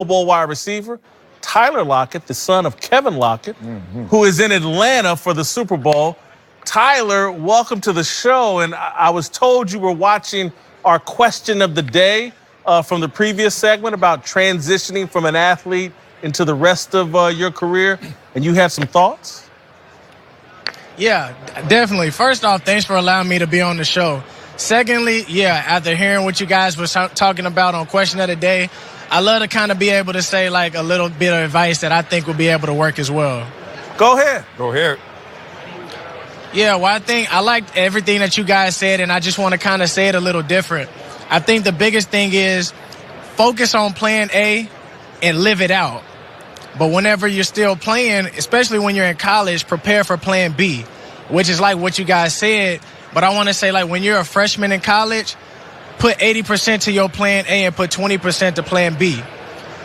Bowl wide receiver, Tyler Lockett, the son of Kevin Lockett, who is in Atlanta for the Super Bowl. Tyler, welcome to the show. And I was told you were watching our question of the day from the previous segment about transitioning from an athlete into the rest of your career, and you had some thoughts? Yeah, definitely. First off, thanks for allowing me to be on the show. Secondly, yeah, after hearing what you guys were talking about on Question of the Day, I love to kind of be able to say like a little bit of advice that I think will be able to work as well. Go ahead. Go ahead. Yeah, well, I think I liked everything that you guys said, and I just want to kind of say it a little different. I think the biggest thing is focus on plan A and live it out. But whenever you're still playing, especially when you're in college, prepare for plan B, which is like what you guys said. But I want to say, like, when you're a freshman in college, put 80% to your plan A and put 20% to plan B.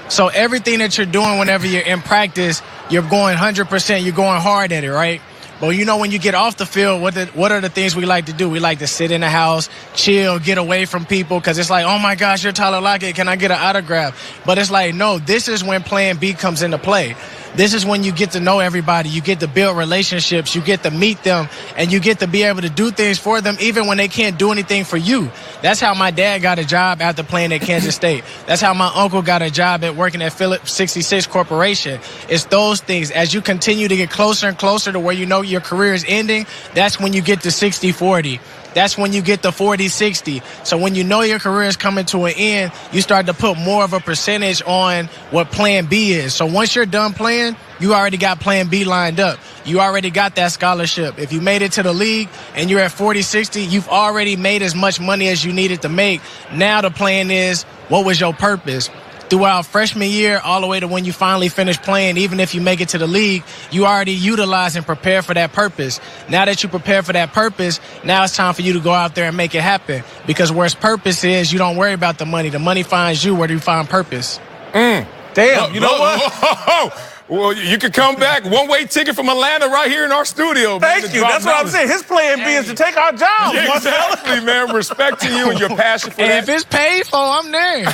So everything that you're doing whenever you're in practice, you're going 100%, you're going hard at it, right? But, you know, when you get off the field, what are the things we like to do? We like to sit in the house, chill, get away from people, because it's like, oh, my gosh, you're Tyler Lockett. Can I get an autograph? But it's like, no, this is when plan B comes into play. This is when you get to know everybody. You get to build relationships. You get to meet them, and you get to be able to do things for them even when they can't do anything for you. That's how my dad got a job after playing at Kansas State. That's how my uncle got a job at working at Phillips 66 Corporation. It's those things. As you continue to get closer and closer to where you know your career is ending, that's when you get to 60-40. That's when you get the 40-60. So when you know your career is coming to an end, you start to put more of a percentage on what plan B is. So once you're done playing, you already got plan B lined up. You already got that scholarship. If you made it to the league and you're at 40-60, you've already made as much money as you needed to make. Now the plan is, what was your purpose? Throughout freshman year, all the way to when you finally finish playing, even if you make it to the league, you already utilize and prepare for that purpose. Now that you prepare for that purpose, now it's time for you to go out there and make it happen. Because where purpose is, you don't worry about the money. The money finds you where you find purpose. Damn, you know what? Well, you can come back. One-way ticket from Atlanta right here in our studio. Thank you. That's what I'm saying. His plan B is to take our jobs. Yeah, exactly, man. Respect to you and your passion for And that. if it's paid for, I'm there.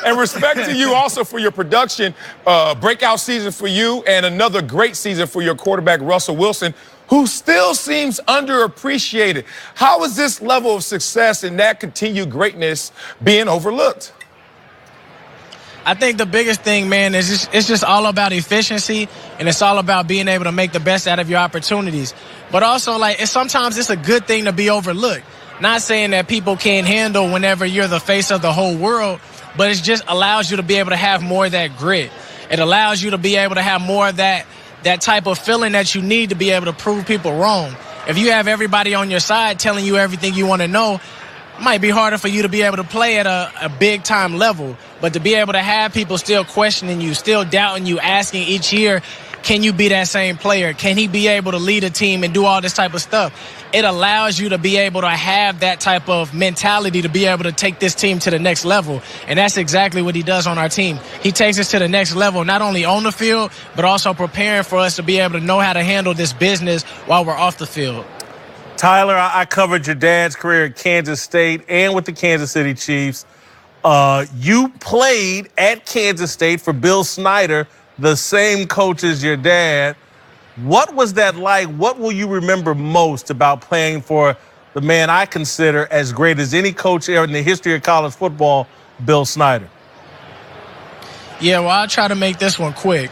And respect to you also for your production. Breakout season for you and another great season for your quarterback, Russell Wilson, who still seems underappreciated. How is this level of success and that continued greatness being overlooked? I think the biggest thing, man, is it's just all about efficiency, and it's all about being able to make the best out of your opportunities. But also, like, sometimes it's a good thing to be overlooked. Not saying that people can't handle whenever you're the face of the whole world, but it just allows you to be able to have more of that grit. It allows you to be able to have more of that type of feeling that you need to be able to prove people wrong. If you have everybody on your side telling you everything you want to know, it might be harder for you to be able to play at a big-time level. But to be able to have people still questioning you, still doubting you, asking each year, can you be that same player? Can he be able to lead a team and do all this type of stuff? It allows you to be able to have that type of mentality to be able to take this team to the next level. And that's exactly what he does on our team. He takes us to the next level, not only on the field, but also preparing for us to be able to know how to handle this business while we're off the field. Tyler, I covered your dad's career at Kansas State and with the Kansas City Chiefs. You played at Kansas State for Bill Snyder, the same coach as your dad. What was that like? What will you remember most about playing for the man I consider as great as any coach ever in the history of college football, Bill Snyder? Yeah, well, I'll try to make this one quick.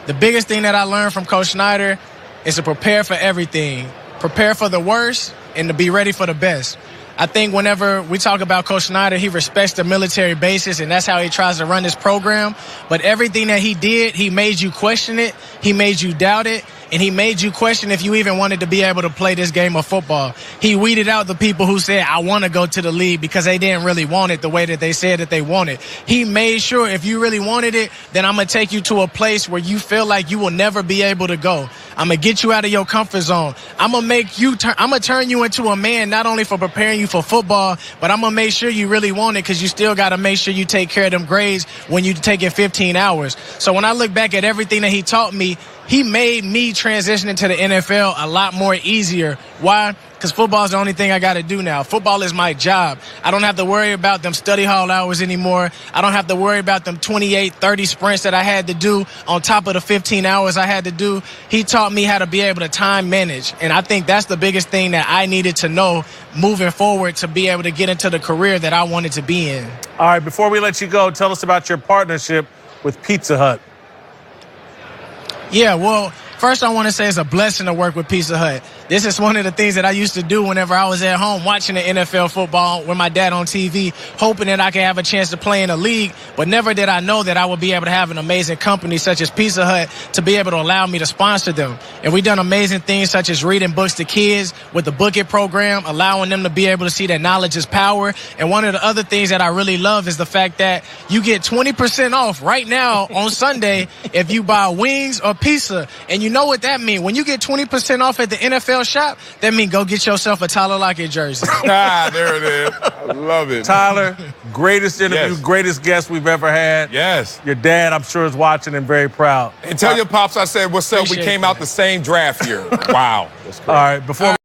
The biggest thing that I learned from Coach Snyder is to prepare for everything. Prepare for the worst and to be ready for the best. I think whenever we talk about Coach Snyder, he respects the military bases, and that's how he tries to run this program. But everything that he did, he made you question it, he made you doubt it, and he made you question if you even wanted to be able to play this game of football. He weeded out the people who said, I want to go to the league because they didn't really want it the way that they said that they wanted. He made sure if you really wanted it, then I'm going to take you to a place where you feel like you will never be able to go. I'm going to get you out of your comfort zone. I'm going to turn you into a man, not only for preparing you for football, but I'm going to make sure you really want it because you still got to make sure you take care of them grades when you take it 15 hours. So when I look back at everything that he taught me, he made me transition into the NFL a lot more easier. Why? Because football is the only thing I got to do now. Football is my job. I don't have to worry about them study hall hours anymore. I don't have to worry about them 28, 30 sprints that I had to do on top of the 15 hours I had to do. He taught me how to be able to time manage. And I think that's the biggest thing that I needed to know moving forward to be able to get into the career that I wanted to be in. All right, before we let you go, tell us about your partnership with Pizza Hut. Yeah, well, first I want to say it's a blessing to work with Pizza Hut. This is one of the things that I used to do whenever I was at home watching the NFL football with my dad on TV, hoping that I could have a chance to play in a league, but never did I know that I would be able to have an amazing company such as Pizza Hut to be able to allow me to sponsor them. And we've done amazing things such as reading books to kids with the Book It program, allowing them to be able to see that knowledge is power. And one of the other things that I really love is the fact that you get 20% off right now on Sunday if you buy wings or pizza. And you know what that means. When you get 20% off at the NFL shop, that means go get yourself a Tyler Lockett jersey. There it is. I love it. Tyler, greatest interview, greatest guest we've ever had. Yes. Your dad, I'm sure, is watching and very proud. And tell your pops I said, what's up? We came out the same draft year. Wow. That's great. All right, before